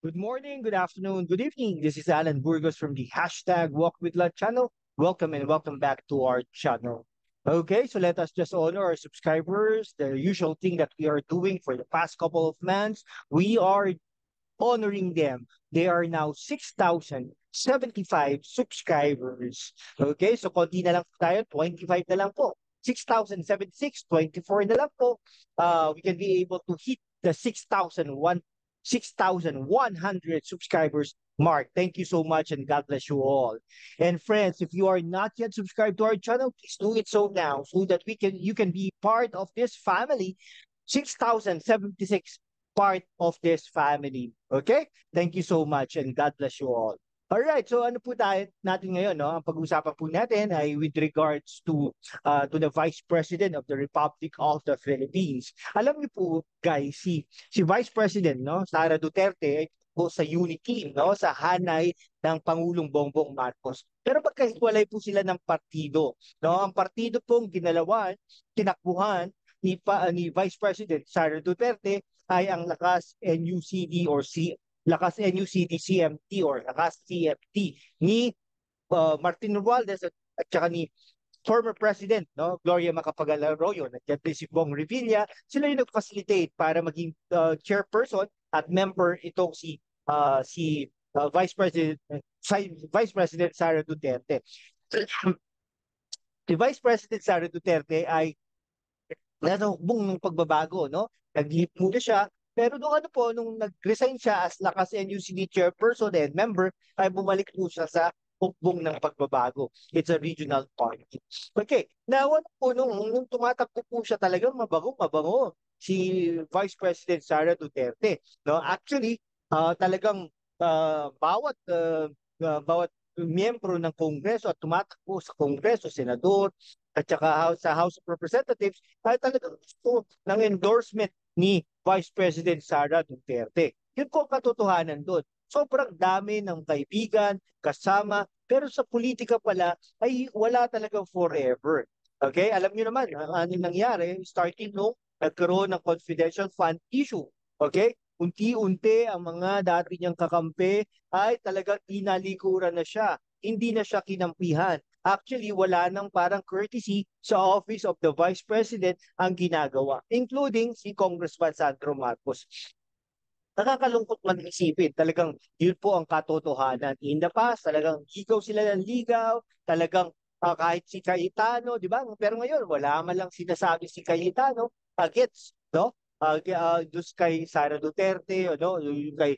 Good morning, good afternoon, good evening. This is Alan Burgos from the hashtag Walk with Love channel. Welcome and welcome back to our channel. Okay, so let us just honor our subscribers. The usual thing that we are doing for the past couple of months, we are honoring them. They are now 6,075 subscribers. Okay, so konti na lang tayo, 25 na lang po. 6,076, 24 na lang po. We can be able to hit the 6,100 subscribers mark. Thank you so much and God bless you all. And friends, if you are not yet subscribed to our channel, please do it so now so that you can be part of this family. 6,076 part of this family. Okay? Thank you so much and God bless you all. Alright, so ano po tayo natin ngayon, no? Ang pag-uusapan po natin ay with regards to the Vice President of the Republic of the Philippines. Alam niyo po, guys, si Vice President, no, Sara Duterte, ay po sa unity, no, sa hanay ng Pangulong Bongbong Marcos. Pero magkahiwalay po sila ng partido, no? Ang partido pong ginalawan, tinakbuhan ni Vice President Sara Duterte ay ang Lakas NUCD or Lakas NUCD CMT or Lakas CFT ni Martin Romualdez at saka ni former President, no, Gloria Macapagal Arroyo, nandiyan din si Bong Revilla. Sila yung nag-facilitate para maging chairperson at member itong si Vice President Sara Duterte. Si Vice President Sara Duterte ay nasa hukbong ng pagbabago, no? Nag-leave muna siya, pero nung ano po, nung nag-resign siya as Lakas NUCD chairperson and member, ay bumalik po siya sa hukbong ng pagbabago. It's a regional party. Okay, now ano po, nung tumatakbo po siya talagang mabango si Vice President Sara Duterte. No? Actually, talagang bawat miyembro ng Kongreso at tumatakbo sa Kongreso, Senador, at saka sa House of Representatives ay talagang gusto ng endorsement ni Vice President Sara Duterte. Yun po ang katotohanan doon. Sobrang dami ng kaibigan, kasama, pero sa politika pala ay wala talagang forever. Okay? Alam niyo naman, ang anong nangyari, starting nung nagkaroon ng confidential fund issue. Okay? Unti-unti ang mga dati niyang kakampi ay talagang inalikuran na siya. Hindi na siya kinampihan. Actually, wala nang parang courtesy sa Office of the Vice President ang ginagawa, including si Congressman Sandro Marcos. Nakakalungkot man isipin, talagang yun po ang katotohanan. In the past, talagang ligaw sila ng ligaw, talagang kahit si Cayetano, di ba? Pero ngayon, wala man lang sinasabi si Cayetano against, no? Doon kay Sara Duterte, no? Yung kay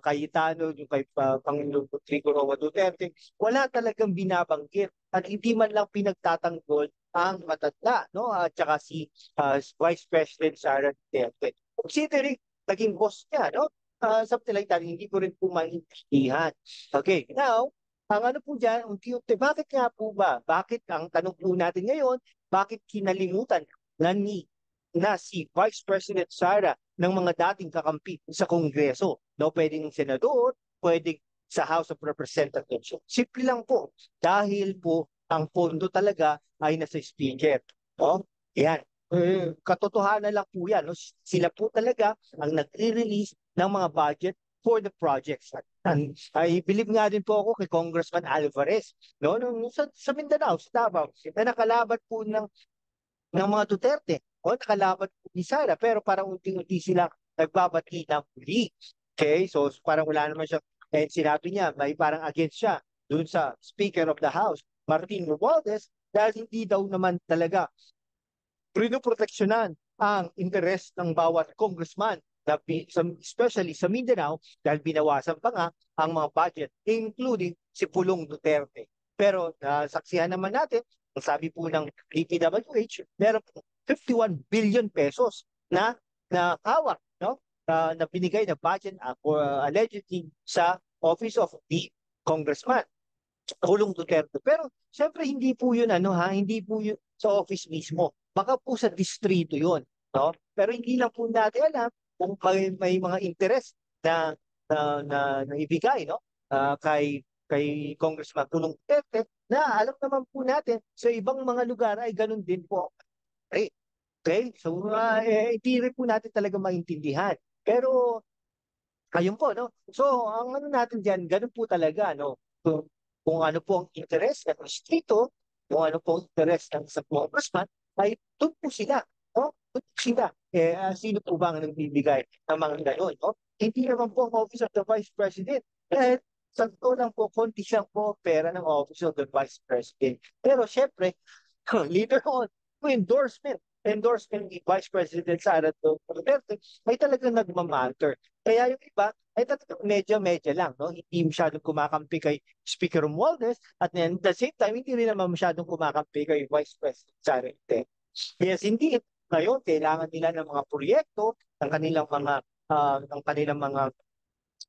Cayetano, yung kay Pangulong Rodrigo Roa Duterte, wala talagang binabanggit at hindi man lang pinagtatanggol ang matanda, no? At saka si Vice President Sara Duterte. Considering naging boss niya, no? Something like that, hindi ko rin po maintindihan. Okay, now, ang ano po dyan, unti-unti, bakit nga po ba? Bakit ang tanong po natin ngayon, bakit kinalimutan na si Vice President Sara ng mga dating kakampi sa Kongreso? No, pwedeng senador, pwedeng sa House of Representatives. Simple lang po, dahil po ang pondo talaga ay nasa speaker. No? Yan. Katotohanan lang po yan. No? Sila po talaga ang nagre-release ng mga budget for the projects. And I believe nga din po ako kay Congressman Alvarez, no? Sa Mindanao, sa Davao, na nakalaban po ng mga Duterte. O nakalaban po ni Sara, pero parang unti-unti sila nagbabati ng muli. Okay, so parang wala naman siya, eh, sinabi niya, may parang against siya doon sa Speaker of the House, Martin Romualdez, dahil hindi daw naman talaga pinoproteksyonan ang interes ng bawat congressman, na, especially sa Mindanao, dahil binawasan pa nga ang mga budget, including si Pulong Duterte. Pero saksihan naman natin, sabi po ng DPWH, meron 51 billion pesos na hawak, no? Na binigay na budget for allegedly sa Office of the Congressman Pulong Duterte. Pero syempre hindi po 'yun hindi po 'yun sa office mismo. Baka po sa distrito 'yun, no? Pero hindi lang po natin alam kung may mga interest na ibigay, no? Kay Congressman Pulong Duterte, na alam naman po natin sa ibang mga lugar ay ganun din po. Okay? So, hindi rin po natin talaga maintindihan. Pero Ayun po, no? So, ang ano natin diyan, ganun po talaga, no? Kung ano po ang interes ng distrito, kung ano po ang interes ng isang congressman, ay doon po sila, no? Doon po sila. Sino po ba ang nagbibigay ng mga ganun, no? Hindi naman po ang Office of the Vice President. Dahil sa totoo lang po, konti lang po pera ng Office of the Vice President. Pero syempre, later on, yung endorsement ni Vice President Sara Duterte ay talagang nagmamatter. Kaya yung iba ay talagang medya-medya lang, no? Hindi masyadong kumakampi kay Speaker Romualdez at then at the same time, hindi rin naman masyadong kumakampi kay Vice President Sara Duterte. Yes, hindi. Ngayon, kailangan nila ng mga proyekto, ng kanilang mga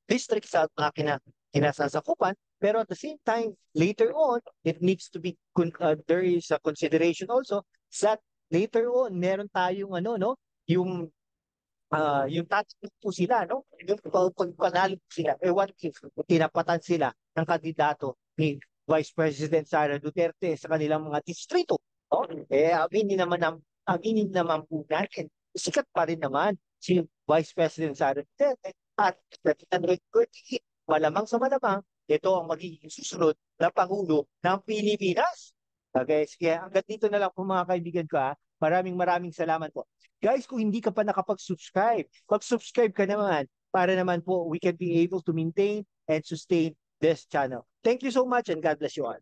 district sa mga kinasasakupan. Pero at the same time, later on, it needs to be, there is a consideration also that later on, meron tayong ano, no? Yung tatanggap po sila, no? Yung pagpanalo po sila, what if tinapatan sila ng kandidato ni Vice President Sara Duterte sa kanilang mga distrito, no? Aminin naman po natin, sikat pa rin naman si Vice President Sara Duterte at 128, malamang sa malamang, ito ang magiging susunod na Pangulo ng Pilipinas. Okay, sige, hanggang dito na lang po mga kaibigan ko, ha. Maraming salamat po. Guys, kung hindi ka pa nakapag-subscribe, mag-subscribe ka naman para naman po we can be able to maintain and sustain this channel. Thank you so much and God bless you all.